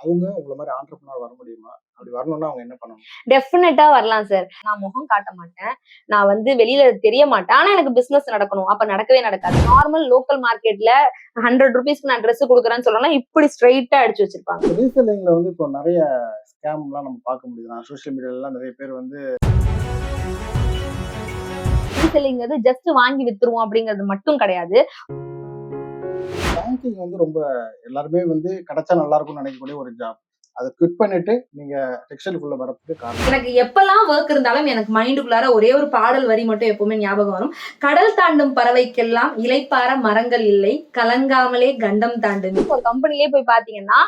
அவங்க உங்கள மாரி ஆண்டர்பிரினர் வர முடியுமா? அப்படி வரணும்னா அவங்க என்ன பண்ணணும்? டெஃபினட்டா வரலாம் சார். நான் முகம் காட்ட மாட்டேன். நான் வெளியில தெரிய மாட்டேன். ஆனா எனக்கு பிசினஸ் நடக்கணும். அப்ப நடக்கவே நடக்காது. நார்மல் லோக்கல் மார்க்கெட்ல ₹100க்கு நான் ட்ரெஸ் குடுக்குறேன்னு சொல்லணும்னா, இப்படி ஸ்ட்ரெயிட்டா அடிச்சு வச்சிருப்பாங்க. ரீசெல்லிங்ல இப்போ நெறைய ஸ்கேம்லாம் நம்ம பார்க்க முடியுது. சோசியல் மீடியாலலாம் நெறைய பேர் ரீசெல்லிங்கிறது ஜஸ்ட் வாங்கி வித்துருவோம் அப்படிங்கிறது மட்டும் கிடையாது. பேங்கிங் ரொம்ப எல்லாருமே கிடைச்சா நல்லா இருக்கும்னு நினைக்கக்கூடிய ஒரு ஜாப். அத குவிட் பண்ணிட்டு நீங்க டெக்ஸ்டைல்குள்ள வரதுக்கு காரணம்? எனக்கு எப்பெல்லாம் ஒர்க் இருந்தாலும் எனக்கு மைண்டுக்குள்ளார ஒரே ஒரு பாடல் வரி மட்டும் எப்பவுமே ஞாபகம் வரும். கடல் தாண்டும் பறவைக்கெல்லாம் இளைப்பாற மரங்கள் இல்லை, கலங்காமலே கண்டம் தாண்டும். ஒரு கம்பெனிலே போய் பாத்தீங்கன்னா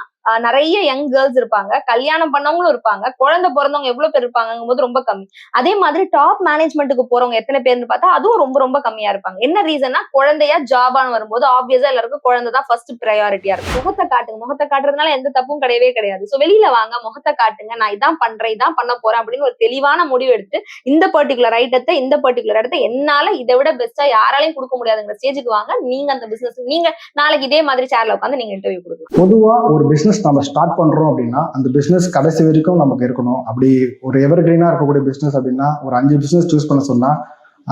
நிறைய யங் கேர்ள்ஸ் இருப்பாங்க, கல்யாணம் பண்ணவங்களும் இருப்பாங்க, குழந்தை பிறந்தவங்க எவ்வளவு பேர் இருப்பாங்கும் போது ரொம்ப கம்மி. அதே மாதிரி டாப் மேனேஜ்மெண்ட்டுக்கு போறவங்க எத்தனை பேர்னு பார்த்தா அதுவும் ரொம்ப ரொம்ப கம்மியா இருப்பாங்க. என்ன ரீசன்னா, குழந்தையா ஜாபான்னு வரும்போது ஆப்வியஸா எல்லாருக்கும் குழந்தை தான் ஃபர்ஸ்ட் ப்ரையாரிட்டியா இருக்கும். முகத்தை காட்டுங்க, முகத்தை காட்டுறதுனால எந்த தப்பும் கிடையவே கிடையாது. சோ வெளியில வாங்க, முகத்தை காட்டுங்க, நான் இதான் பண்றேன், இதான் பண்ண போறேன் அப்படின்னு ஒரு தெளிவான முடிவு எடுத்து இந்த பர்டிகுலர் ஐட்டத்தை இந்த பர்டிகுலர் இடத்த என்னால இதை விட பெஸ்டா யாராலையும் கொடுக்க முடியாதுங்கிற ஸ்டேஜுக்கு வாங்க. நீங்க அந்த பிசினஸ் நீங்க நாளைக்கு இதே மாதிரி சேர்ல உட்காந்து நீங்க இன்டர்வியூ கொடுக்கலாம். பொதுவா ஒரு பிசினஸ் நம்ம ஸ்டார்ட் பண்றோம் அப்படின்னா அந்த பிசினஸ் கடைசி வரைக்கும் நமக்கு இருக்கணும். அப்படி ஒரு எவர்கிரீனா இருக்கக்கூடிய பிசினஸ் அப்படின்னா ஒரு 5 பிசினஸ் சூஸ் பண்ண சொன்னா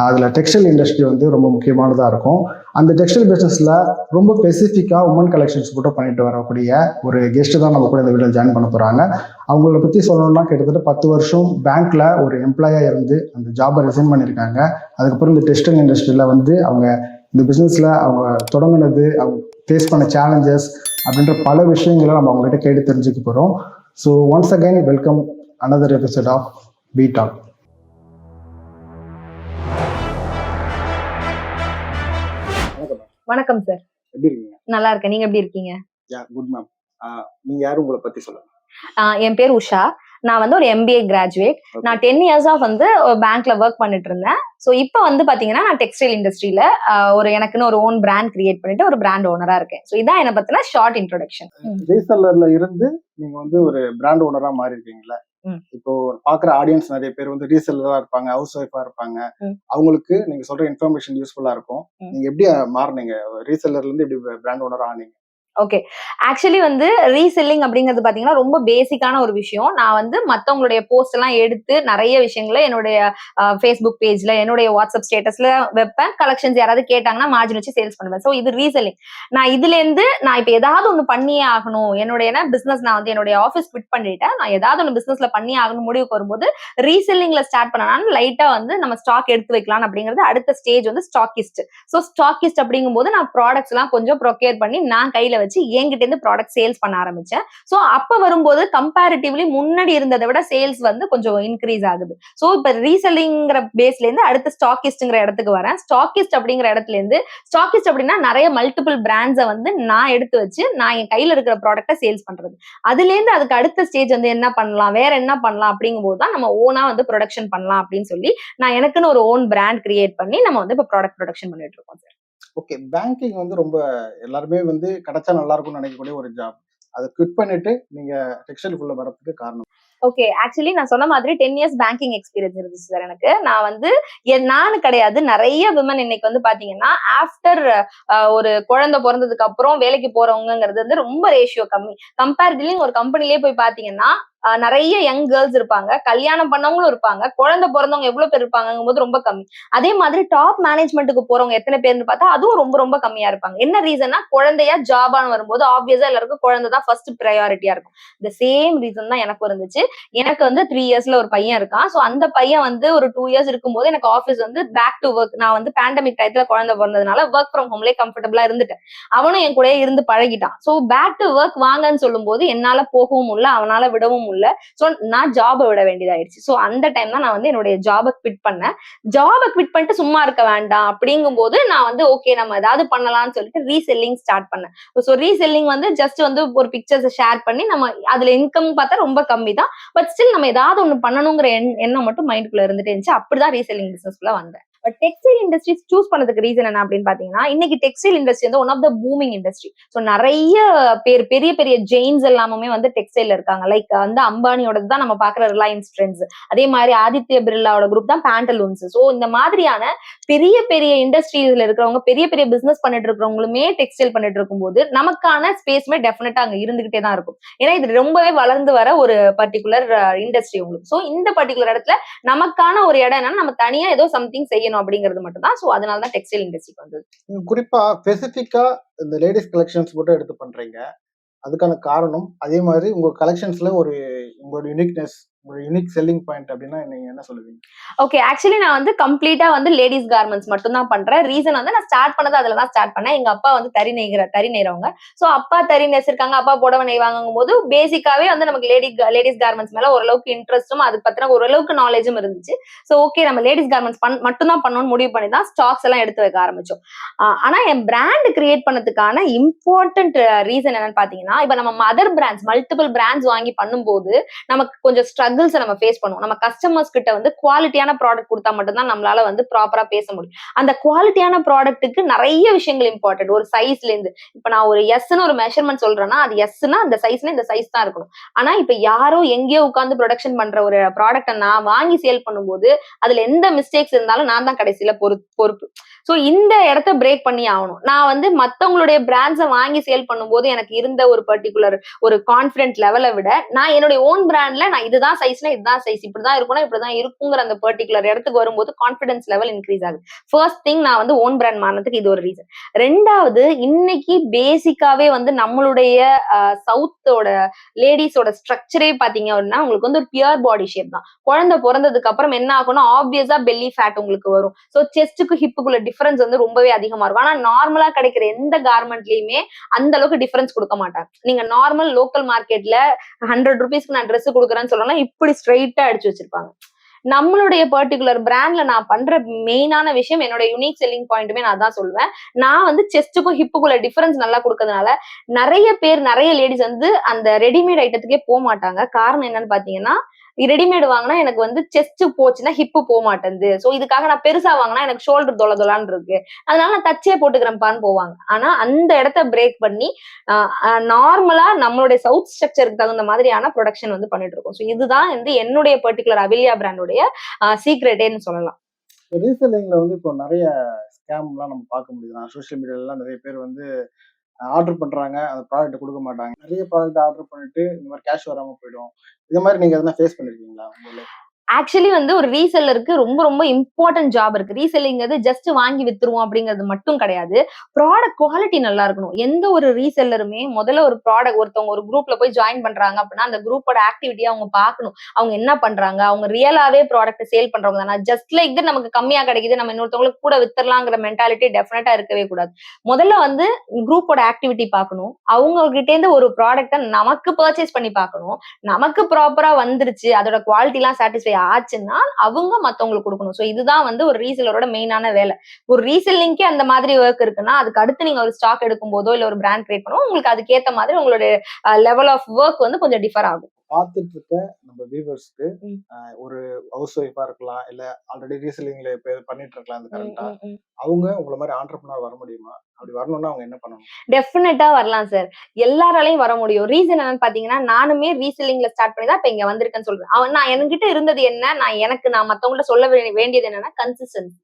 அதுல டெக்ஸ்டைல் இண்டஸ்ட்ரி ரொம்ப முக்கியமானதா இருக்கும். அந்த டெக்ஸ்டைல் பிசினஸ்ல ரொம்ப ஸ்பெசிஃபிக்கா உமன் கலெக்ஷன்ஸ் மட்டும் பண்ணிட்டு வரக்கூடிய ஒரு கெஸ்ட் தான் நம்ம கூட இந்த வீடியோ ஜாயின் பண்ண போறாங்க. அவங்கள பத்தி சொல்லணும்னா கிட்டத்தட்ட 10 வருஷம் பேங்க்ல ஒரு எம்ப்ளாயா இருந்து அந்த ஜாபை ரிசைன் பண்ணியிருக்காங்க. அதுக்கப்புறம் இந்த டெக்ஸ்டைல் இண்டஸ்ட்ரியில அவங்க இந்த பிசினஸ்ல அவங்க தொடங்கினது, அவங்க ஃபேஸ் பண்ண சேலஞ்சஸ் அப்படின்ற பல விஷயங்களை நம்ம அவங்ககிட்ட கேட்டு தெரிஞ்சுக்க போறோம். So once again welcome another episode of B talk. வணக்கம் சார். எப்படி இருக்கீங்க? நல்லா இருக்கேன். நீங்க எப்படி இருக்கீங்க? Good ma'am. நீங்க யாரும் உங்களை பத்தி சொல்லுங்க. என் பேர் உஷா. நான் ஒரு MBA கிராஜுவேட். நான் 10 இயர்ஸா பேங்க்ல ஒர்க் பண்ணிட்டு இருந்தேன். சோ இப்ப பாத்தீங்கன்னா நான் டெக்ஸ்டைல் இண்டஸ்ட்ரியில எனக்குன்னு ஒரு ஓன் பிராண்ட் கிரியேட் பண்ணிட்டு ஒரு பிராண்ட் ஓனரா இருக்கேன். சோ இதான் என்ன பத்தின ஷார்ட் இன்ட்ரோடக்ஷன். ரீசெல்லர்ல இருந்து நீங்க ஒரு பிராண்ட் ஓனரா மாறி இருக்கீங்களா? இப்போ பாக்குற ஆடியன்ஸ் நிறைய பேர் ரீசெல்லரா இருப்பாங்க, ஹவுஸ் ஒய்ஃபா இருப்பாங்க. அவங்களுக்கு நீங்க சொல்ற இன்ஃபர்மேஷன் யூஸ்ஃபுல்லா இருக்கும். நீங்க எப்படி மாறினீங்க? ரீசெல்லர்ல இருந்து எப்படி பிராண்ட் ஓனரா ஆனீங்க? ஓகே. ஆக்சுவலி ரீசெல்லிங் அப்படிங்கிறது பாத்தீங்கன்னா ரொம்ப பேசிக்கான ஒரு விஷயம். நான் மத்தவங்களுடைய போஸ்ட் எல்லாம் எடுத்து நிறைய விஷயங்களை என்னுடைய ஃபேஸ்புக் பேஜ்ல, என்னுடைய வாட்ஸ்அப் ஸ்டேட்டஸ்ல வைப்பேன். கலெக்ஷன்ஸ் யாராவது கேட்டாங்கன்னா மார்ஜின் வச்சு சேல்ஸ் பண்ணுவேன். சோ இது ரீசெல்லிங். நான் இதுல இருந்து நான் இப்ப ஏதாவது ஒண்ணு பண்ணியே ஆகணும், என்னுடைய பிசினஸ் நான் என்னுடைய ஆஃபீஸ் குவிட் பண்ணிட்டேன், நான் ஏதாவது ஒண்ணு பிசினஸ்ல பண்ணி ஆகணும் முடிவுக்கு வரும்போது ரீசெல்லிங்ல ஸ்டார்ட் பண்ணனால லைட்டா நம்ம ஸ்டாக் எடுத்து வைக்கலாம் அப்படிங்கிறது அடுத்த ஸ்டேஜ் ஸ்டாக்கிஸ்ட். சோ ஸ்டாக்கிஸ்ட் அப்படிங்கும் போது நான் ப்ராடக்ட்ஸ் எல்லாம் கொஞ்சம் ப்ரொக்யூர் பண்ணி நான் கையில வச்சு என்கிட்ட இருந்து ப்ராடக்ட் சேல்ஸ் பண்ண ஆரம்பிச்சேன். சோ அப்ப வரும்போது கம்பேரிட்டிவ்லி முன்னாடி இருந்ததை விட சேல்ஸ் கொஞ்சம் இன்க்ரீஸ் ஆகுது. சோ இப்ப ரீசெல்லிங்கிற பேஸ்ல இருந்து அடுத்து ஸ்டாக்கிஸ்ட்ங்கிற இடத்துக்கு வரேன். ஸ்டாக்கிஸ்ட் அப்படிங்கிற இடத்துல இருந்து ஸ்டாக்கிஸ்ட் அப்படின்னா நிறைய மல்டிபிள் பிராண்ட்ஸை நான் எடுத்து வச்சு நான் என் கையில இருக்கிற ப்ராடக்ட்டை சேல்ஸ் பண்றது. அதுல இருந்து அதுக்கு அடுத்த ஸ்டேஜ் என்ன பண்ணலாம், வேற என்ன பண்ணலாம் அப்படிங்கும் போதுதான் நம்ம ஓனா ப்ரொடக்ஷன் பண்ணலாம் அப்படின்னு சொல்லி நான் எனக்குன்னு ஒரு ஓன் பிராண்ட் கிரியேட் பண்ணி நம்ம இப்ப ப்ராடக்ட் ப்ரொடக்ஷன் பண்ணிட்டு இருக்கோம் சார். ஓகே. பேங்கிங் ரொம்ப எல்லாருமே கிடைச்சா நல்லா இருக்கும்னு நினைக்கக்கூடிய ஒரு ஜாப். அதை குவிட் பண்ணிட்டு நீங்க டெக்ஸ்டைல்குள்ள வரதுக்கு காரணம்? ஓகே. ஆக்சுவலி நான் சொன்ன மாதிரி 10 இயர்ஸ் பேங்கிங் எக்ஸ்பீரியன்ஸ் இருந்துச்சு சார் எனக்கு. நான் நானு கிடையாது, நிறைய விமன் இன்னைக்கு பாத்தீங்கன்னா ஆஃப்டர் ஒரு குழந்தை பிறந்ததுக்கு அப்புறம் வேலைக்கு போறவங்கிறது ரொம்ப ரேஷியோ கம்மி. கம்பேரிட்டிவ்லி ஒரு கம்பெனிலே போய் பாத்தீங்கன்னா நிறைய யங் கேர்ள்ஸ் இருப்பாங்க, கல்யாணம் பண்ணவங்களும் இருப்பாங்க, குழந்தை பிறந்தவங்க எவ்வளவு பேர் இருப்பாங்கும் போது ரொம்ப கம்மி. அதே மாதிரி டாப் மேனேஜ்மெண்ட்டுக்கு போறவங்க எத்தனை பேர்னு பார்த்தா அதுவும் ரொம்ப ரொம்ப கம்மியா இருப்பாங்க. என்ன ரீசன்னா, குழந்தையா ஜாபான்னு வரும்போது ஆப்வியஸா எல்லாருக்கும் குழந்தை தான் ஃபர்ஸ்ட் ப்ரையாரிட்டியா இருக்கும். இந்த சேம் ரீசன் தான் எனக்கும் இருந்துச்சு. எனக்கு 3 இயர்ஸ்ல ஒரு பையன் இருக்கான். சோ அந்த பையன் ஒரு 2 இயர்ஸ் இருக்கும்போது எனக்கு ஆஃபீஸ் பேக் டு ஒர்க். நான் பேண்டமிக் டயத்துல குழந்தை பிறந்ததுனால ஒர்க் ஃப்ரம் ஹோம்லேயே கம்ஃபர்டபுளா இருந்துட்டேன். அவனும் என் கூட இருந்து பழகிட்டான். சோ பேக் டு ஒர்க் வாங்கன்னு சொல்லும் போது என்னால போகவும் இல்ல, அவனால விடவும் இல்ல. சோ நான் ஜாபை விட வேண்டியதாயிடுச்சு. சோ அந்த டைம் தான் நான் என்னுடைய ஜாபை குவிட் பண்ணேன். ஜாபை குவிட் பண்ணிட்டு சும்மா இருக்க வேண்டாம் அப்படிங்கும் போது நான் ஓகே நம்ம ஏதாவது பண்ணலாம்னு சொல்லிட்டு ரீசெல்லிங் ஸ்டார்ட் பண்ணேன். சோ ரீசெல்லிங் ஜஸ்ட் ஒரு பிக்சர்ஸ் ஷேர் பண்ணி நம்ம அதுல இன்கம் பார்த்தா ரொம்ப கம்மி தான். பட் ஸ்டில் நம்ம ஏதாவது ஒண்ணு பண்ணணுங்கிற எண்ணம் மட்டும் மைண்டுக்குள்ள இருந்துட்டே இருந்துச்சு. அப்படிதான் ரீசெல்லிங் பிசினஸ்க்குள்ள வந்தேன். பட் டெக்ஸ்டைல் இண்டஸ்ட்ரி சூஸ் பண்ணதுக்கு ரீசன் என்ன அப்படின்னு பாத்தீங்கன்னா, இன்னைக்கு டெக்ஸ்டைல் இண்டஸ்ட்ரி வந்து one of the booming industry. So நிறைய பேர் பெரிய பெரிய ஜெயின்ஸ் எல்லாமே வந்து டெக்ஸ்டைல்ல இருக்காங்க. லைக் வந்து அம்பானியோட தான் நம்ம பாக்குற ரிலையன்ஸ் ட்ரெண்ட்ஸ், அதே மாதிரி ஆதித்ய பிர்லாவோட குரூப் தான் பேண்டலூன்ஸ். ஸோ இந்த மாதிரியான பெரிய பெரிய இண்டஸ்ட்ரீஸ்ல இருக்கிறவங்க, பெரிய பெரிய பிசினஸ் பண்ணிட்டு இருக்கிறவங்களுமே டெக்ஸ்டைல் பண்ணிட்டு இருக்கும்போது நமக்கான ஸ்பேஸ்மே டெஃபினட்டா அங்க இருந்துகிட்டே தான் இருக்கும். ஏன்னா இது ரொம்பவே வளர்ந்து வர ஒரு பர்டிகுலர் இண்டஸ்ட்ரி உங்களுக்கு. ஸோ இந்த பர்டிகுலர் இடத்துல நமக்கான ஒரு இடம் என்னன்னா, நம்ம தனியா ஏதோ சம்திங் செய்யணும் அப்படிங்கிறது மட்டும் தான். ஸோ அதனால தான் டெக்ஸ்டைல் இண்டஸ்ட்ரிக்கு வந்தது. குறிப்பா ஸ்பெசிபிக்கா இந்த லேடிஸ் கலெக்ஷன்ஸ் மட்டும் எடுத்து பண்றீங்க. அதுக்கான காரணம், அதே மாதிரி உங்க கலெக்ஷன்ஸ்ல உங்களோட யூனிக்னஸ், உங்களோட யூனிக் செல்லிங் பாயிண்ட் அப்படின்னா நீங்க என்ன சொல்லுவீங்க? ஓகே, ஆக்சுவலி நான் வந்து கம்ப்ளீட்டா வந்து லேடிஸ் கார்மெண்ட்ஸ் மட்டும் தான் பண்றேன். ரீசன் வந்து நான் ஸ்டார்ட் பண்ணது அதுல தான் ஸ்டார்ட் பண்ணேன். எங்க அப்பா வந்து தறி நெய்றவங்க. சோ அப்பா தறி நெசிருக்காங்க, அப்பா புடவை நெய்வாங்கும் போது பேசிக்காவே வந்து நமக்கு லேடிஸ் கார்மெண்ட்ஸ் மேல ஓரளவுக்கு இன்ட்ரெஸ்டும் அது பத்தின ஓரளவுக்கு நாலேஜும் இருந்துச்சு. சோ ஓகே, நம்ம லேடிஸ் கார்மெண்ட்ஸ் மட்டும் தான் பண்ணணும்னு முடிவு பண்ணி தான் ஸ்டாக்ஸ் எல்லாம் எடுத்து வைக்க ஆரம்பிச்சோம். ஆனா என் பிராண்ட் கிரியேட் பண்ணதுக்கான இம்பார்ட்டன்ட் ரீசன் என்னன்னு பாத்தீங்கன்னா, இப்ப நம்ம மதர் பிராண்ட்ஸ் மல்டிபிள் பிராண்ட்ஸ் வாங்கி பண்ணும்போது நமக்கு கொஞ்சம் ஸ்ட்ரகிள்ஸ் நம்ம ஃபேஸ் பண்ணுவோம். நம்ம கஸ்டமர்ஸ் கிட்ட வந்து குவாலிட்டியான ப்ராடக்ட் கொடுத்தா மட்டும்தான் நம்மளால வந்து ப்ராப்பரா பேச முடியும். அந்த குவாலிட்டியான ப்ராடக்ட்டுக்கு நிறைய விஷயங்கள் இம்பார்ட்டன்ட். ஒரு சைஸ்ல இருந்து, இப்ப நான் ஒரு எஸ்ன்னு ஒரு மெஷர்மெண்ட் சொல்றேன்னா, அது எஸ்னா அந்த சைஸ்னா இந்த சைஸ் தான் இருக்கணும். ஆனா இப்ப யாரோ எங்கேயோ உட்கார்ந்து ப்ரொடக்ஷன் பண்ற ஒரு ப்ராடக்ட்டை நான் வாங்கி சேல் பண்ணும்போது அதுல எந்த மிஸ்டேக்ஸ் இருந்தாலும் நான் தான் கடைசியில பொறுப்பு. சோ இந்த இடத்த பிரேக் பண்ணி ஆகணும். நான் வந்து மத்தவங்களுடைய பிராண்ட்ஸை வாங்கி சேல் பண்ணும்போது எனக்கு இருந்த ஒரு பர்டிகுலர் ஒரு கான்பிடன்ட் லெவலை விட, நான் என்னுடைய ஓன் பிராண்ட்ல நான் இதுதான் சைஸ்னா இதுதான் சைஸ், இப்படிதான் இருக்கணும், இப்படிதான் இருக்குங்கிற அந்த பர்டிகுலர் இடத்துக்கு வரும்போது கான்பிடன்ஸ் லெவல் இன்க்ரீஸ் ஆகுது. ஃபர்ஸ்ட் திங், நான் வந்து ஓன் பிராண்ட் மாறினதுக்கு இது ஒரு ரீசன். ரெண்டாவது, இன்னைக்கு பேசிக்காவே வந்து நம்மளுடைய சவுத்தோட லேடிஸோட ஸ்ட்ரக்சரே பாத்தீங்க அப்படின்னா உங்களுக்கு வந்து ஒரு பியர் பாடி ஷேப் தான். குழந்தை பிறந்ததுக்கு அப்புறம் என்ன ஆகும்னா ஆப்வியஸா பெல்லி ஃபேட் உங்களுக்கு வரும். சோ செஸ்ட்டுக்கு ஹிப்புக்குள்ள டிஃபரன்ஸ் வந்து ரொம்பவே அதிகமா இருக்கும். ஆனா நார்மலா கிடைக்கிற எந்த கார்மெண்ட்லயுமே அந்த அளவுக்கு டிஃபரன்ஸ் கொடுக்க மாட்டாங்க. நீங்க நார்மல் லோக்கல் மார்க்கெட்ல 100 ரூபீஸ்க்கு நான் ட்ரெஸ் கொடுக்குறேன்னு சொல்லலாம், இப்படி ஸ்ட்ரைட்டா அடிச்சு வச்சிருப்பாங்க. நம்மளுடைய பர்டிகுலர் பிராண்ட்ல நான் பண்ற மெயினான விஷயம், என்னோட யூனிக் செல்லிங் பாயிண்ட்டுமே நான் தான் சொல்லுவேன். நான் வந்து செஸ்ட்டுக்கும் ஹிப்புக்குள்ள டிஃபரன்ஸ் நல்லா கொடுக்கறதுனால நிறைய லேடிஸ் வந்து அந்த ரெடிமேட் ஐட்டத்துக்கே போக மாட்டாங்க. காரணம் என்னன்னு பாத்தீங்கன்னா, ரெடிமேட் வாங்கினா எனக்கு வந்து செஸ்ட் போச்சுன்னா ஹிப்பு போக மாட்டேங்குது. சோ இதுக்காக நான் பெருசா வாங்கினா எனக்கு ஷோல்டர் தொலான்னு இருக்கு, அதனால நான் தச்சே போட்டுக்கிறேன்பான்னு போவாங்க. ஆனா அந்த இடத்த பிரேக் பண்ணி நார்மலா நம்மளுடைய சவுத் ஸ்ட்ரக்சருக்கு தகுந்த மாதிரியான ப்ரொடக்ஷன் வந்து பண்ணிட்டு இருக்கோம். சோ இதுதான் வந்து என்னுடைய பர்டிகுலர் அவிலியா பிராண்டோடைய சீக்ரெட்டேன்னு சொல்லலாம். ரீசெல்லிங்ல வந்து இப்போ நிறைய ஸ்கேம்லாம் நம்ம பார்க்க முடியுது. சோஷியல் மீடியாலாம் நிறைய பேர் வந்து ஆர்டர் பண்றாங்க, அந்த ப்ராடக்ட் கொடுக்க மாட்டாங்க. நிறைய ப்ராடக்ட் ஆர்டர் பண்ணிட்டு இந்த மாதிரி கேஷ் வராம போயிடும். இந்த மாதிரி நீங்க எதனா ஃபேஸ் பண்ணிருக்கீங்களா உங்கள? ஆக்சுவலி வந்து ஒரு ரீசெல்லருக்கு ரொம்ப ரொம்ப இம்பார்ட்டன்ட் ஜாப் இருக்கு. ரீசெல்லிங்கிறது ஜஸ்ட் வாங்கி வித்துருவோம் அப்படிங்கிறது மட்டும் கிடையாது. ப்ராடக்ட் குவாலிட்டி நல்லா இருக்கணும். எந்த ஒரு ரீசெல்லருமே முதல்ல ஒரு ப்ராடக்ட் ஒருத்தவங்க ஒரு குரூப்ல போய் ஜாயின் பண்றாங்க அப்படின்னா அந்த குரூப்போட ஆக்டிவிட்டியை அவங்க பார்க்கணும். அவங்க என்ன பண்றாங்க, அவங்க ரியலாவே ப்ராடக்ட் சேல் பண்றவங்க தானே. ஜஸ்ட் லைக் இது நமக்கு கம்மியா கிடைக்குது, நம்ம இன்னொருத்தவங்களுக்கு கூட வித்துறலாங்கிற மென்டாலிட்டி டெஃபினட்டா இருக்கவே கூடாது. முதல்ல வந்து குரூப்போட ஆக்டிவிட்டி பார்க்கணும். அவங்க கிட்ட இருந்து ஒரு ப்ராடக்ட்டை நமக்கு பர்ச்சேஸ் பண்ணி பார்க்கணும். நமக்கு ப்ராப்பரா வந்துருச்சு, அதோட குவாலிட்டி எல்லாம் சாட்டிஸ்ஃபை ஆச்சுன்னா அவங்க மத்தவங்களுக்கு கொடுக்கணும். சோ இதுதான் வந்து ஒரு ரீசெல்லரோட மெயினான வேலை. ஒரு ரீசெல்லிங்க்கே அந்த மாதிரி ஒர்க் இருக்குன்னா, அதுக்கு அடுத்து நீங்க ஒரு ஸ்டாக் எடுக்கும் போதோ இல்ல ஒரு பிராண்ட் கிரியேட் பண்ணுவோம், உங்களுக்கு அதுக்கு ஏத்த மாதிரி உங்களுடைய லெவல் ஆஃப் ஒர்க் வந்து கொஞ்சம் டிஃபர் ஆகும். பார்த்துட்டு இருக்க நம்ம வியூவர்ஸ்க்கு ஒரு ஹவுஸ் ஒய்ஃபா இருக்கலாம், இல்ல ஆல்ரெடி ரீசெல்லிங்ல பண்ணிட்டு இருக்கலாம் இந்த கரண்டா, அவங்க உங்களை மாதிரி ஆண்டர்பிரினர் வர முடியுமா? அப்படி வரணும்னா அவங்க என்ன பண்ணணும்? டெஃபினட்டா வரலாம் சார். எல்லாராலையும் வர முடியும். ரீசன் என்னன்னு பாத்தீங்கன்னா, நானுமே ரீசெல்லிங்ல ஸ்டார்ட் பண்ணி தான் இப்ப இங்க வந்திருக்கேன்னு சொல்றேன். நான் என்கிட்ட இருந்தது என்ன, நான் மத்தவங்கள்ட்ட சொல்ல வேண்டியது என்னன்னா கன்சிஸ்டன்சி.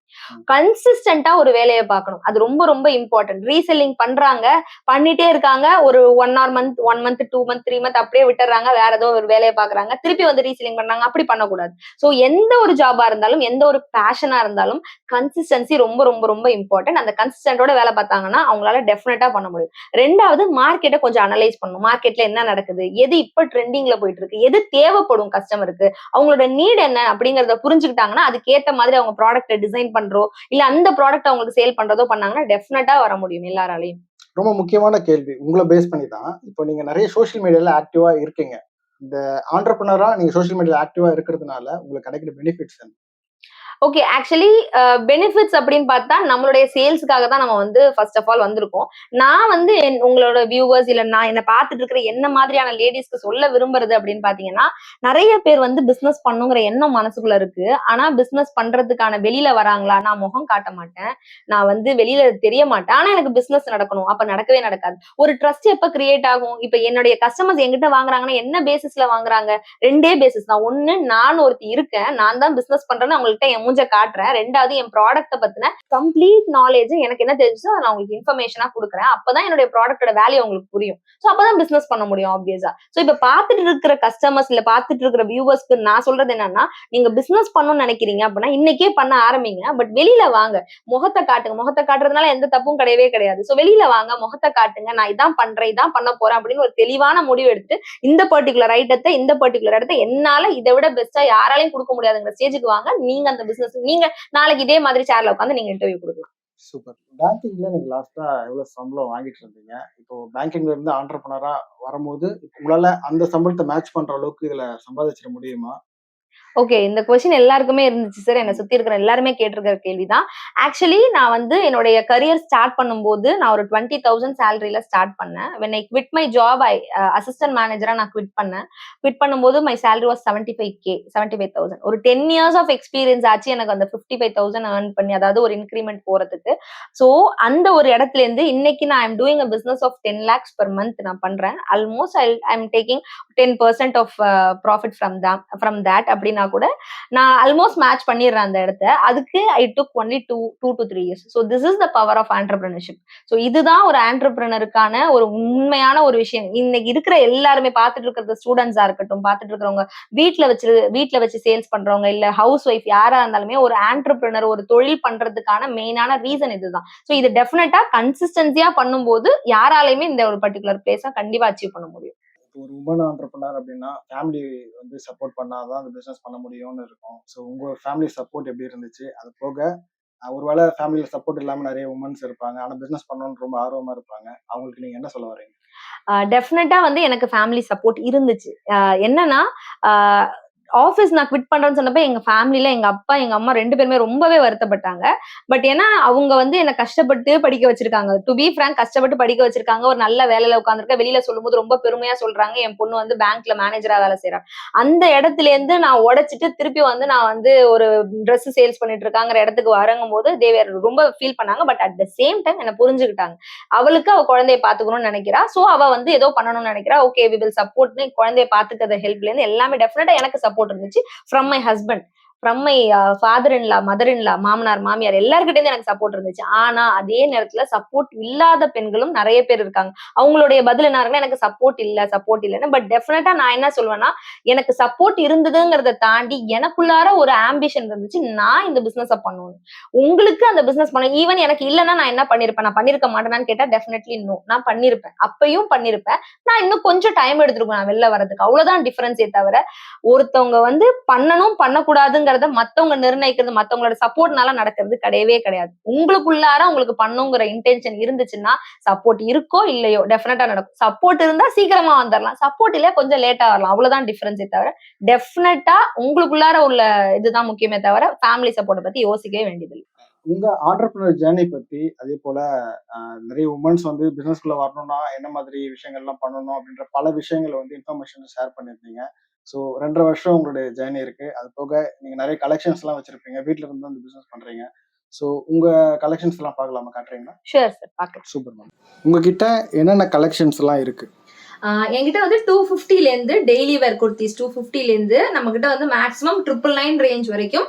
கன்சிஸ்டன்டா ஒரு வேலையை பார்க்கணும். அது ரொம்ப ரொம்ப இம்பார்ட்டன்ட். ரீசெல்லிங் பண்றாங்க, பண்ணிட்டே இருக்காங்க, ஒரு 1 மந்த் 1 மந்த் 2 மந்த் 3 மந்த் அப்படியே விட்டுறாங்க, வேற ஏதோ ஒரு வேலையை பாக்குறாங்க, திருப்பி வந்து ரீசெல்லிங் பண்றாங்க. அப்படி பண்ணக்கூடாது. சோ எந்த ஒரு ஜாபா இருந்தாலும், எந்த ஒரு பேஷனா இருந்தாலும் கன்சிஸ்டன்சி ரொம்ப ரொம்ப ரொம்ப இம்பார்ட்டன்ட். அந்த கன்சிஸ்டன்டோட வேலை பார்த்தாங்கன்னா அவங்களால டெஃபினட்டா பண்ண முடியும். ரெண்டாவது, மார்க்கெட்டை கொஞ்சம் அனலைஸ் பண்ணணும். மார்க்கெட்ல என்ன நடக்குது, எது இப்ப ட்ரெண்டிங்ல போயிட்டு இருக்கு, எது தேவைப்படும் கஸ்டமருக்கு, அவங்களோட நீட் என்ன அப்படிங்கறத புரிஞ்சுக்கிட்டாங்கன்னா அதுக்கேத்த மாதிரி அவங்க ப்ராடக்ட் டிசைன் பண்றோ இல்ல அந்த ப்ராடக்ட் அவங்களுக்கு சேல் பண்றதோ பண்ணாங்கன்னா டெஃபினட்டா வர முடியும் எல்லாராலையும். ரொம்ப முக்கியமான கேள்வி உங்களை பேஸ் பண்ணி தான். இப்போ நீங்க நிறைய சோஷியல் மீடியால ஆக்டிவா இருக்கீங்க. இந்த ஆண்டர்பிரினரா நீங்க சோஷியல் மீடியால ஆக்டிவா இருக்கிறதுனால உங்களுக்கு கிடைக்கிற பெனிஃபிட்ஸ் என்ன? ஓகே. ஆக்சுவலி பெனிஃபிட்ஸ் அப்படின்னு பார்த்தா, நம்மளுடைய சேல்ஸ்க்காக தான் நம்ம வந்து ஃபர்ஸ்ட் ஆஃப் ஆல் வந்திருக்கோம். நான் வந்து உங்களோட வியூவர்ஸ் இல்ல நான் என்ன பார்த்துட்டு இருக்கிற என்ன மாதிரியான லேடீஸ்க்கு சொல்ல விரும்புறது அப்படின்னு பார்த்தீங்கன்னா, நெறைய பேர் வந்து பிசினஸ் பண்ணணுங்கிற எண்ணம் மனசுக்குள்ள இருக்கு. ஆனா பிசினஸ் பண்றதுக்கான வெளியில வராங்களா? நான் முகம் காட்ட மாட்டேன். நான் வந்து வெளியில தெரிய மாட்டேன். ஆனா எனக்கு பிசினஸ் நடக்கணும். அப்ப நடக்கவே நடக்காது. ஒரு ட்ரஸ்ட் எப்ப கிரியேட் ஆகும்? இப்ப என்னுடைய கஸ்டமர்ஸ் என்கிட்ட வாங்குறாங்கன்னா என்ன பேசிஸ்ல வாங்குறாங்க? 2 பேசிஸ் தான். ஒண்ணு நான் ஒருத்தி இருக்கேன். நான் தான் பிசினஸ் பண்றேன்னு அவங்கள்ட்ட என் மூஞ்ச காட்டுறேன். 2வது என் ப்ராடக்ட்ட பத்தின கம்ப்ளீட் நாலேட்ஜ் எனக்கு என்ன தெரிஞ்சுச்சோ நான் உங்களுக்கு இன்ஃபர்மேஷனா குடுக்குறேன். அப்பதான் என்னுடைய ப்ராடக்ட்டோட வேல்யூ உங்களுக்கு புரியும். சோ அப்பதான் பிசினஸ் பண்ண முடியும் ஆப்வியஸா. சோ இப்ப பார்த்துட்டு இருக்கிற கஸ்டமர்ஸ் இல்ல பார்த்துட்டு இருக்கிற வியூவர்ஸ்க்கு நான் சொல்றது என்னன்னா, நீங்க பிசினஸ் பண்ணணும்னு நினைக்கிறீங்க அப்படின்னா இன்னைக்கே பண்ண ஆரம்பிங்க. பட் வெளியில வாங்க. முகத்தை காட்டுங்க. முகத்தை காட்டுறதுனால எந்த தப்பும் கிடையவே கிடையாது. சோ வெளியில வாங்க, முகத்தை காட்டுங்க. நான் இதான் பண்றேன், இதான் பண்ண போறேன் அப்படின்னு ஒரு தெளிவான முடிவு எடுத்துட்டு இந்த பர்டிகுலர் ஐட்டத்தை இந்த பர்டிகுலர் இடத்த என்னால இதை விட பெஸ்டா யாராலையும் கொடுக்க முடியாதுங்கிற ஸ்டேஜுக்கு வாங்க. நீங்க அந்த பிசினஸ் நீங்க நாளைக்கு இதே மாதிரி சேர்ல உட்காந்து நீங்க இன்டர்வியூ கொடுக்கலாம். சூப்பர். பேங்கிங்ல நீங்க லாஸ்டா எவ்வளவு சம்பளம் வாங்கிட்டு இருந்தீங்க? இப்போ பேங்கிங்ல இருந்து ஆண்டர்பிரனரா வரும்போது உங்களால அந்த சம்பளத்தை மேட்ச் பண்ற அளவுக்கு இதுல சம்பாதிச்சிட முடியுமா? ஓகே. இந்த கொஸ்டின் எல்லாருக்குமே இருந்துச்சு சார். என்ன சுத்தி இருக்கிற எல்லாருமே கேட்டிருக்கிற கேள்விதான். ஆக்சுவலி நான் வந்து என்னுடைய கரியர் ஸ்டார்ட் பண்ணும்போது நான் ஒரு 20,000 சேலரியில ஸ்டார்ட் பண்ணேன். when I quit my job assistant மேனேஜரா நான் குவிட் பண்ணேன். குவிட் பண்ணும்போது மை சேலரி வாஸ் 75,000. ஒரு 10 இயர்ஸ் ஆஃப் எக்ஸ்பீரியன்ஸ் ஆச்சு எனக்கு அந்த 55,000 ஏர்ன் பண்ணி, அதாவது ஒரு இன்கிரிமெண்ட் போறதுக்கு. சோ அந்த ஒரு இடத்துல இருந்து இன்னைக்கு நான் I'm doing a business of 10 lakhs per month நான் பண்றேன். Almost I'm taking 10% of profit from that அப்படின்னா கூட நான் ஆல்மோஸ்ட் மேட்ச் பண்ணிடுறேன் அந்த இடத்த. அதுக்கு I took only 2 to 3 years. So this is the power of entrepreneurship. So இதுதான் ஒரு ஆண்டர்பிரினருக்கான ஒரு உண்மையான ஒரு விஷயம். இன்னைக்கு இருக்கிற எல்லாருமே பார்த்துட்டு இருக்கிற ஸ்டூடெண்ட்ஸா இருக்கட்டும், பார்த்துட்டு இருக்கிறவங்க வீட்ல வச்சு சேல்ஸ் பண்றவங்க இல்ல ஹவுஸ் ஒய்ஃப் யாரா இருந்தாலுமே ஒரு ஆண்டர்பிரினர் ஒரு தொழில் பண்றதுக்கான மெயினான ரீசன் இதுதான். ஸோ இது டெஃபினட்டா கன்சிஸ்டன்சியா பண்ணும்போது யாராலையுமே இந்த ஒரு பர்டிகுலர் பிளேஸை கண்டிப்பா அச்சீவ் பண்ண முடியும். ஒரு உமன் ஆண்டர்பிரனர் அப்படின்னா ஃபேமிலி வந்து சப்போர்ட் பண்ணாதான் அந்த பிசினஸ் பண்ண முடியும்னு இருக்கும். ஸோ உங்க ஃபேமிலி சப்போர்ட் எப்படி இருந்துச்சு? அது போக ஒருவேளை ஃபேமிலியில சப்போர்ட் இல்லாம நிறைய உமன்ஸ் இருப்பாங்க. ஆனா பிசினஸ் பண்ணணும்னு ரொம்ப ஆர்வமா இருப்பாங்க. அவங்களுக்கு நீங்க என்ன சொல்ல வரீங்க? டெஃபினட்டா வந்து எனக்கு ஃபேமிலி சப்போர்ட் இருந்துச்சு. என்னன்னா ஆஃபீஸ் நான் குவிட் பண்றேன்னு சொன்னப்ப எங்க ஃபேமிலில எங்க அப்பா எங்க அம்மா 2 பேருமே ரொம்பவே வருத்தப்பட்டாங்க. பட் ஏன்னா அவங்க வந்து என்ன கஷ்டப்பட்டு படிக்க வச்சிருக்காங்க. டு பி ஃபிராங்க் கஷ்டப்பட்டு படிக்க வச்சிருக்காங்க. ஒரு நல்ல வேலையில உட்கார்ந்திருக்க. வெளியில சொல்லும்போது ரொம்ப பெருமையா சொல்றாங்க. என் பொண்ணு வந்து பேங்க்ல மேனேஜரா வேலை செய்றா. அந்த இடத்துல இருந்து நான் உடைச்சிட்டு திருப்பி வந்து நான் வந்து ஒரு Dress சேல்ஸ் பண்ணிட்டு இருக்காங்கிற இடத்துக்கு வரங்கும்போது தே வேர் ரொம்ப ஃபீல் பண்ணாங்க. But at the same time என்ன புரிஞ்சுக்கிட்டாங்க. அவளுக்கு அவ குழந்தைய பாத்துக்கணும்னு நினைக்கிறா. சோ அவ வந்து ஏதோ பண்ணணும்னு நினைக்கிறா. ஓகே வி வில் சப்போர்ட்னு குழந்தைய பாத்துக்கிறத ஹெல்ப்ல இருந்து எல்லாமே டெஃபினட்டா எனக்கு சப்போர்ட் இருந்துச்சு. From my husband, from my father in law, mother in law, மாமனார் மாமியார் எல்லார்கிட்ட இருந்து எனக்கு சப்போர்ட் இருந்துச்சு. ஆனா அதே நேரத்துல சப்போர்ட் இல்லாத பெண்களும் நிறைய பேர் இருக்காங்க. அவங்களுடைய பதில் என்ன இருக்குன்னா எனக்கு சப்போர்ட் இல்லன்னு. பட் டெஃபினட்டா நான் என்ன சொல்லுவேன்னா, எனக்கு சப்போர்ட் இருந்ததுங்கிறத தாண்டி எனக்குள்ளார ஒரு ஆம்பிஷன் இருந்துச்சு. நான் இந்த பிசினஸ் பண்ணணும். உங்களுக்கு அந்த பிசினஸ் பண்ண ஈவன் எனக்கு இல்லைன்னா நான் என்ன பண்ணிருப்பேன்? நான் பண்ணிருக்க மாட்டேனான்னு கேட்டா டெஃபினெட்லி நோ. நான் பண்ணிருப்பேன். அப்பயும் பண்ணிருப்பேன். நான் இன்னும் கொஞ்சம் டைம் எடுத்துருக்கேன் நான் வெளில வரதுக்கு. அவ்வளவுதான் டிஃபரன்ஸே தவிர ஒருத்தவங்க வந்து பண்ணணும் பண்ணக்கூடாதுங்கிறத மத்தவங்க நிர்ணயிக்கிறது மத்தவங்களோட சப்போர்ட்னால நடக்கிறது கிடையவே கிடையாது. உங்களுக்குள்ளார உங்களுக்கு பண்ணுங்கிற இன்டென்ஷன் இருந்துச்சுன்னா சப்போர்ட் இருக்கோ இல்லையோ டெஃபினட்டா நடக்கும். சப்போர்ட் இருந்தா சீக்கிரமா வந்துடலாம். சப்போர்ட் இல்ல கொஞ்சம் லேட்டா வரலாம். அவ்வளவுதான் டிஃபரன்ஸே தவிர டெஃபினட்டா உங்களுக்குள்ளார உள்ள இதுதான் முக்கியமே தவிர ஃபேமிலி சப்போர்ட்டை பத்தி யோசிக்கவே வேண்டியதில்லை. உங்க ஆண்டர்பிரினர் ஜேர்னி பத்தி, அதே போல நிறைய உமன்ஸ் வந்து பிசினஸ்குள்ள வரணும்னா என்ன மாதிரி விஷயங்கள்லாம் பண்ணணும் அப்படின்ற பல விஷயங்களை வந்து இன்ஃபர்மேஷன் ஷேர் பண்ணியிருந்தீங்க. ஸோ 2.5 வருஷம் உங்களுடைய ஜேர்னி இருக்கு. அது போக நீங்க நிறைய கலெக்ஷன்ஸ் எல்லாம் வச்சிருப்பீங்க. வீட்ல இருந்து அந்த பிசினஸ் பண்றீங்க. ஸோ உங்க கலெக்ஷன்ஸ் எல்லாம் பார்க்கலாமா? காட்டுறீங்களா? ஷூர் சார், பார்க்கலாம். Super ma'am. உங்ககிட்ட என்னென்ன கலெக்ஷன்ஸ் எல்லாம் இருக்கு? என்கிட்ட வந்து 250ல இருந்து டெய்லி வேர் குர்த்திஸ் 250ல இருந்து நம்ம கிட்ட வந்து மேக்ஸிமம் 999 ரேஞ்ச் வரைக்கும்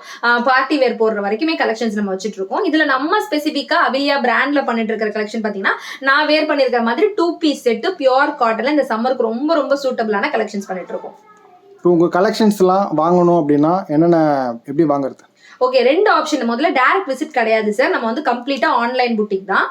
பார்ட்டி வேர் போடுற வரைக்குமே கலெக்ஷன்ஸ் நம்ம வச்சுட்டு இருக்கோம். இதுல நம்ம ஸ்பெசிபிக்கா அவிலியா பிராண்ட்ல பண்ணிட்டு இருக்கிற கலெக்ஷன் பாத்தீங்கன்னா நான் வேர் பண்ணிருக்கிற மாதிரி 2 பீஸ் செட் பியூர் காட்டன்ல இந்த சம்மருக்கு ரொம்ப ரொம்ப சூட்டபிளான கலெக்ஷன்ஸ் பண்ணிட்டு இருக்கோம். இப்போ உங்க கலெக்ஷன்ஸ் எல்லாம் வாங்கணும் அப்படின்னா என்னென்ன எப்படி வாங்குறது? Okay, 2 option. முதல்ல டைரக்ட் விசிட் கிடையாது சார். நம்ம வந்து கம்ப்ளீட்டா ஆன்லைன் புட்டிக் தான்.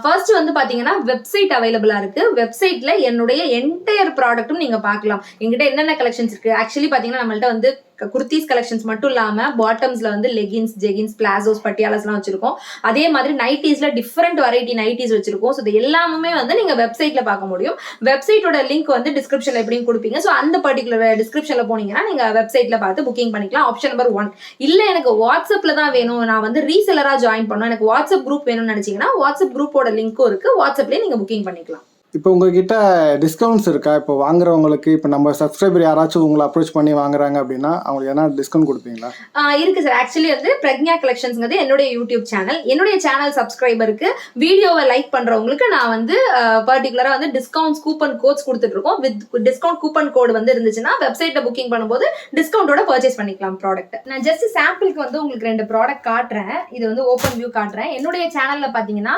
ஃபர்ஸ்ட் வந்து பாத்தீங்கன்னா வெப்சைட் அவைலபிளா இருக்கு. வெப்சைட்ல என்னுடைய என்டையர் ப்ராடக்ட்டும் நீங்க பார்க்கலாம். எங்கிட்ட என்னென்ன கலெக்ஷன்ஸ் இருக்கு. ஆக்சுவலி பாத்தீங்கன்னா நம்மள்ட்ட வந்து குர்த்திஸ் கலெக்ஷன்ஸ் மட்டும் இல்லாம பாட்டம்ஸ்ல வந்து லெகின்ஸ், ஜெகின்ஸ், பிளாசோஸ், பட்டியாலாஸ்லாம் வச்சிருக்கோம். அதே மாதிரி நைட்டிஸ்ல டிஃப்ரெண்ட் வெரைட்டி நைட்டிஸ் வச்சிருக்கோம். ஸோ இது எல்லாமே வந்து நீங்க வெப்சைட்ல பார்க்க முடியும். வெப்சைட்டோட லிங்க் வந்து டிஸ்கிரிப்ஷன்ல எப்படியும் கொடுப்பீங்க. ஸோ அந்த பர்டிகுலர் டிஸ்கிரிப்ஷன்ல போனீங்கன்னா நீங்க வெப்சைட்ல பார்த்து புக்கிங் பண்ணிக்கலாம். Option number 1. இல்ல எனக்கு வாட்ஸ்அப்ல தான் வேணும், நான் வந்து ரீசெலரா ஜாயின் பண்ணணும், எனக்கு வாட்ஸ்அப் குரூப் வேணும்னு நினைச்சீங்கன்னா வாட்ஸ்அப் குரூப்போட லிங்க்கும் இருக்கு. வாட்ஸ்அப்லயே நீங்க புக்கிங் பண்ணிக்கலாம். இப்போ உங்ககிட்ட டிஸ்கவுண்ட்ஸ் இருக்கா? இப்போ வாங்குறவங்களுக்கு, இப்போ நம்ம சப்ஸ்கிரைபர் யாராச்சும் உங்களை அப்ரோச் பண்ணி வாங்குறாங்க அப்படின்னா அவங்களுக்கு என்ன டிஸ்கவுண்ட் கொடுப்பீங்களா? இருக்கு சார். ஆக்சுவலி வந்து பிரக்ஞா கலெக்ஷன்ஸ்ங்கிறது என்னுடைய யூடியூப் சேனல். என்னுடைய சேனல் சப்ஸ்கிரைபருக்கு வீடியோவை லைக் பண்றவங்களுக்கு நான் வந்து பர்டிகுலரா வந்து டிஸ்கவுண்ட்ஸ் கூப்பன் கோட்ஸ் கொடுத்துட்டு இருக்கோம். வித் டிஸ்கவுண்ட் கூப்பன் கோடு வந்து இருந்துச்சுன்னா வெப்சைட்ல புக்கிங் பண்ணும்போது டிஸ்கவுண்டோட பர்ச்சேஸ் பண்ணிக்கலாம் ப்ராடக்ட். நான் ஜஸ்ட் சாம்பிளுக்கு வந்து உங்களுக்கு 2 ப்ராடக்ட் காட்டுறேன். இது வந்து ஓப்பன் வியூ காட்டுறேன். என்னுடைய சேனல்ல பாத்தீங்கன்னா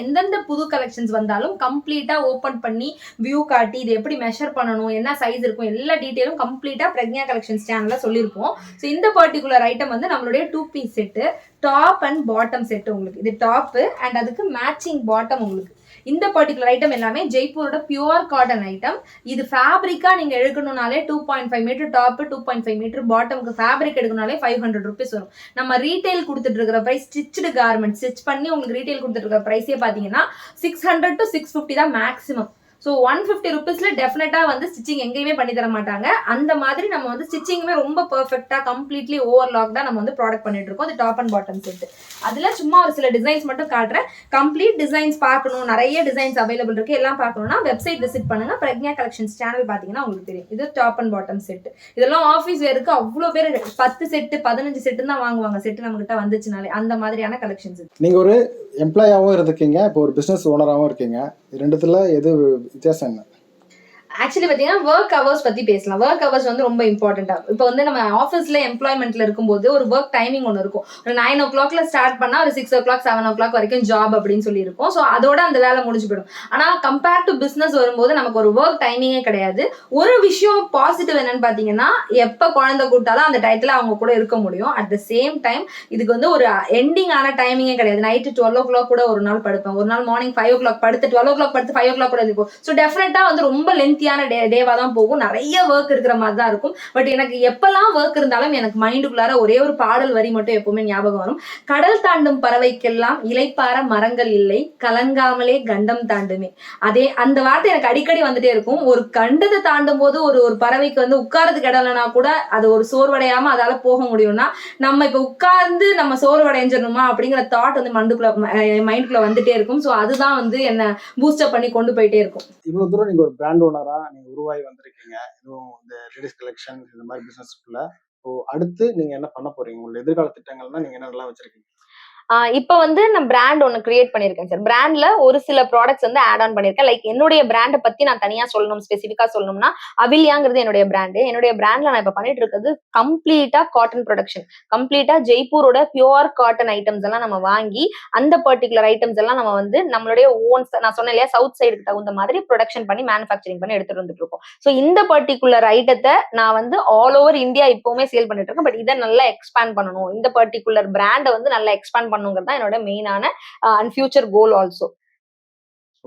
எந்தெந்த புது கலெக்ஷன்ஸ் வந்தாலும் கம்ப்ளீட்டா ஓபன் பண்ணி வியூ காட்டி இது எப்படி மெஷர் பண்ணணும், என்ன சைஸ் இருக்கும், எல்லா டீடைலும் கம்ப்ளீட்டா பிரக்ஞா கலெக்ஷன்ஸ் சேனல்ல சொல்லியிருப்போம். ஸோ இந்த பர்டிகுலர் ஐட்டம் வந்து நம்மளுடைய 2 piece set, top and bottom set. உங்களுக்கு இது டாப் அண்ட் அதுக்கு மேட்சிங் பாட்டம். உங்களுக்கு இந்த பர்டிகுலர் ஐட்டம் எல்லாமே ஜெய்ப்பூரோட பியூர் காட்டன் ஐட்டம். இது ஃபேப்ரிக்கா நீங்க எடுக்கணும்னாலே 2.5 மீட்டர் டாப், 2.5 மீட்டர் பாட்டமுக்கு ஃபேப்ரிக் எடுக்கணும்னாலே 500 rupees வரும். நம்ம ரீட்டைல் கொடுத்துட்டு இருக்கிற பிரைஸ், ஸ்டிச்டு கார்மெண்ட் ஸ்டிச் பண்ணி உங்களுக்கு ரீட்டைல் கொடுத்துட்டு இருக்கிற பிரைஸே பாத்தீங்கன்னா 600 to 650 தான் மேக்ஸிமம். ஸோ 150 rupeesல டெஃபினட்டா வந்து ஸ்டிச்சிங் எங்கேயுமே பண்ணி தர மாட்டாங்க. அந்த மாதிரி நம்ம வந்து ஸ்டிச்சிங்குமே ரொம்ப பெர்ஃபெக்டா கம்ப்ளீட்லி ஓவர்லாக்டா நம்ம வந்து ப்ராடக்ட் பண்ணிட்டு இருக்கோம். அது டாப் அண்ட் பாட்டம் செட். அதுல சும்மா ஒரு சில டிசைன்ஸ் மட்டும் காட்டுறேன். கம்ப்ளீட் டிசைன்ஸ் பார்க்கணும், நிறைய டிசைன்ஸ் அவைலபிள் இருக்கு, எல்லாம் பார்க்கணும்னா வெப்சைட் விசிட் பண்ணுங்க. பிரக்ஞா கலெக்ஷன்ஸ் சேனல் பாத்தீங்கன்னா உங்களுக்கு தெரியும். இது டாப் அண்ட் பாட்டம் செட். இதெல்லாம் ஆஃபீஸ் வேருக்கு அவ்வளோ பேர் 10 செட்டு 15 செட்டு தான் வாங்குவாங்க. செட்டு நம்ம கிட்ட வந்துச்சுனாலே அந்த மாதிரியான கலெக்ஷன்ஸ். நீங்க ஒரு எம்ப்ளாயாவும் இருந்திருக்கீங்க, இப்போ ஒரு பிசினஸ் ஓனராகவும் இருக்கீங்க. ரெண்டுத்துல எது வித்தியாசம் என்ன? ஆக்சுவலி பார்த்தீங்கன்னா ஒர்க் ஹவர்ஸ் பத்தி பேசலாம். ஒர்க் ஹவர்ஸ் வந்து ரொம்ப இம்பார்ட்டன்டா. இப்போ வந்து நம்ம ஆஃபீஸ்ல எம்ப்ளாய்மெண்ட்ல இருக்கும்போது ஒரு ஒர்க் டைமிங் ஒன்று இருக்கும். ஒரு 9 o'clockல ஸ்டார்ட் பண்ணா ஒரு 6 o'clock 7 o'clock வரைக்கும் ஜாப் அப்படின்னு சொல்லி இருக்கும். ஸோ அதோட அந்த வேலை முடிஞ்சு போயிடும். ஆனா கம்பேர் டு பிசினஸ் வரும்போது நமக்கு ஒரு ஒர்க் டைமிங்கே கிடையாது. ஒரு விஷயம் பாசிட்டிவ் என்னன்னு பாத்தீங்கன்னா, எப்ப குழந்தை கூட்டாலும் அந்த டயத்துல அவங்க கூட இருக்க முடியும். அட் த சேம் டைம் இதுக்கு வந்து ஒரு எண்டிங் ஆன டைமிங்கே கிடையாது. நைட்டு 12 o'clock கூட ஒரு நாள் படுப்பேன், ஒரு நாள் மார்னிங் 5 o'clock படுத்து 12 o'clock படுத்து 5 o'clock கூட இருக்கும். ஸோ டெஃபினட்டா வந்து ரொம்ப லென்த் டேவா தான் போகும். நிறைய ஒர்க் இருக்கிற மாதிரி தான் இருக்கும். பட் எனக்கு எப்பெல்லாம் ஒர்க் இருந்தாலும் எனக்கு மைண்டுக்குள்ளார ஒரே ஒரு பாடல் வரி மட்டும் எப்பவுமே ஞாபகம் வரும். கடல் தாண்டும் பறவைக்கெல்லாம் இலைப்பார மரங்கள் இல்லை, கலங்காமலே கண்டம் தாண்டுமே. அதே அந்த வார்த்தை எனக்கு அடிக்கடி வந்துட்டே இருக்கும். ஒரு கண்டத்தை தாண்டும் போது ஒரு பறவைக்கு வந்து உட்கார்றதுக்கு இடம்லனா கூட அது ஒரு சோர்வடையாம அதால போக முடியும்னா, நம்ம இப்ப உட்கார்ந்து நம்ம சோர்வடைஞ்சிடணுமா அப்படிங்கிற தாட் வந்து மைண்டுக்குள்ள வந்துட்டே இருக்கும். ஸோ அதுதான் வந்து என்ன பூஸ்டப் பண்ணி கொண்டு போயிட்டே இருக்கும். இவ்வளவு தூரம் நீங்க ஒரு பிராண்ட் ஓனரா நீங்க உருவாகி வந்திருக்கீங்க, இதுவும் இந்த லேடிஸ் கலெக்ஷன் இந்த மாதிரி பிசினஸ்க்குள்ள. ஸோ அடுத்து நீங்க என்ன பண்ண போறீங்க? உங்களோட எதிர்கால திட்டங்கள்னா நீங்க என்ன நல்லா வச்சிருக்கீங்க? இப்ப வந்து நான் பிராண்ட் ஒன்னு கிரியேட் பண்ணிருக்கேன் சார். பிராண்ட்ல ஒரு சில ப்ராடக்ட்ஸ் வந்து ஆட் ஆன் பண்ணிருக்கேன். லைக் என்னுடைய பிராண்டை பத்தி நான் தனியா சொல்லணும், ஸ்பெசிபிக்கா சொல்லணும்னா அவிலியாங்கிறது என்னுடைய பிராண்டு. என்னுடைய பிராண்ட்ல நான் இப்ப பண்ணிட்டு இருக்கிறது கம்ப்ளீட்டா காட்டன் ப்ரொடக்ஷன். கம்ப்ளீட்டா ஜெய்ப்பூரோட பியூர் காட்டன் ஐட்டம்ஸ் எல்லாம் நம்ம வாங்கி அந்த பர்டிகுலர் ஐட்டம்ஸ் எல்லாம் நம்ம வந்து நம்மளுடைய ஓன், நான் சொன்னேன் இல்லையா, சவுத் சைடுக்கு தகுந்த மாதிரி ப்ரொடக்ஷன் பண்ணி மேனுஃபேக்சரிங் பண்ணி எடுத்துட்டு வந்துட்டு இருக்கோம். ஸோ இந்த பர்டிகுலர் ஐட்டத்தை நான் வந்து ஆல் ஓவர் இந்தியா இப்பவுமே சேல் பண்ணிட்டு இருக்கேன். பட் இதை நல்லா எக்ஸ்பேண்ட் பண்ணணும், இந்த பர்டிகுலர் பிராண்டை வந்து நல்லா எக்ஸ்பேண்ட் பண்ணுங்கிறது தான் என்னோட மெயினான and future goal also.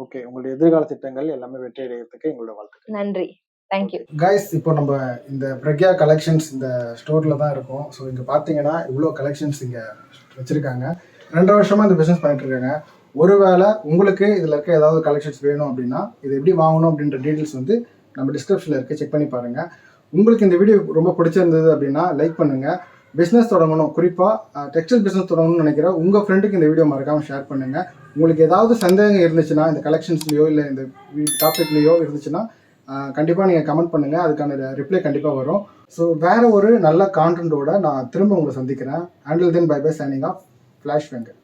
Okay, உங்களுடைய எதிர்கால திட்டங்கள் எல்லாமே வெற்றி அடைகிறதுக்கு எங்களோட வாழ்த்துக்கள். நன்றி, தேங்க்யூ. கைஸ், இப்போ நம்ம இந்த பிரக்யா கலெக்ஷன்ஸ் இந்த ஸ்டோர்ல தான் இருக்கோம். ஸோ இங்க பாத்தீங்கன்னா இவ்வளோ கலெக்ஷன்ஸ் இங்க வச்சிருக்காங்க. 2 வருஷமா இந்த பிசினஸ் பண்ணிட்டு இருக்காங்க. ஒருவேளை உங்களுக்கு இதுல இருக்க ஏதாவது கலெக்ஷன்ஸ் வேணும் அப்படின்னா இது எப்படி வாங்கணும் அப்படின்ற டீடைல்ஸ் வந்து நம்ம டிஸ்கிரிப்ஷன்ல இருக்கு, செக் பண்ணி பாருங்க. உங்களுக்கு இந்த வீடியோ ரொம்ப பிடிச்சிருந்தது அப்படின்னா லைக் பண்ணுங்க. பிஸ்னஸ் தொடங்கணும், குறிப்பாக டெக்ஸ்டைல் பிஸ்னஸ் தொடங்கணும்னு நினைக்கிற உங்கள் ஃப்ரெண்டுக்கு இந்த வீடியோ மறக்காமல் ஷேர் பண்ணுங்கள். உங்களுக்கு ஏதாவது சந்தேகம் இருந்துச்சுன்னா இந்த கலெக்ஷன்ஸ்லையோ இல்லை இந்த டாபிக்லேயோ இருந்துச்சுன்னா கண்டிப்பாக நீங்கள் கமெண்ட் பண்ணுங்கள், அதுக்கான ரிப்ளை கண்டிப்பாக வரும். ஸோ வேறு ஒரு நல்ல கான்டென்ட்டோட நான் திரும்ப உங்களை சந்திக்கிறேன். Until then bye bye, signing off, Flash Venkat.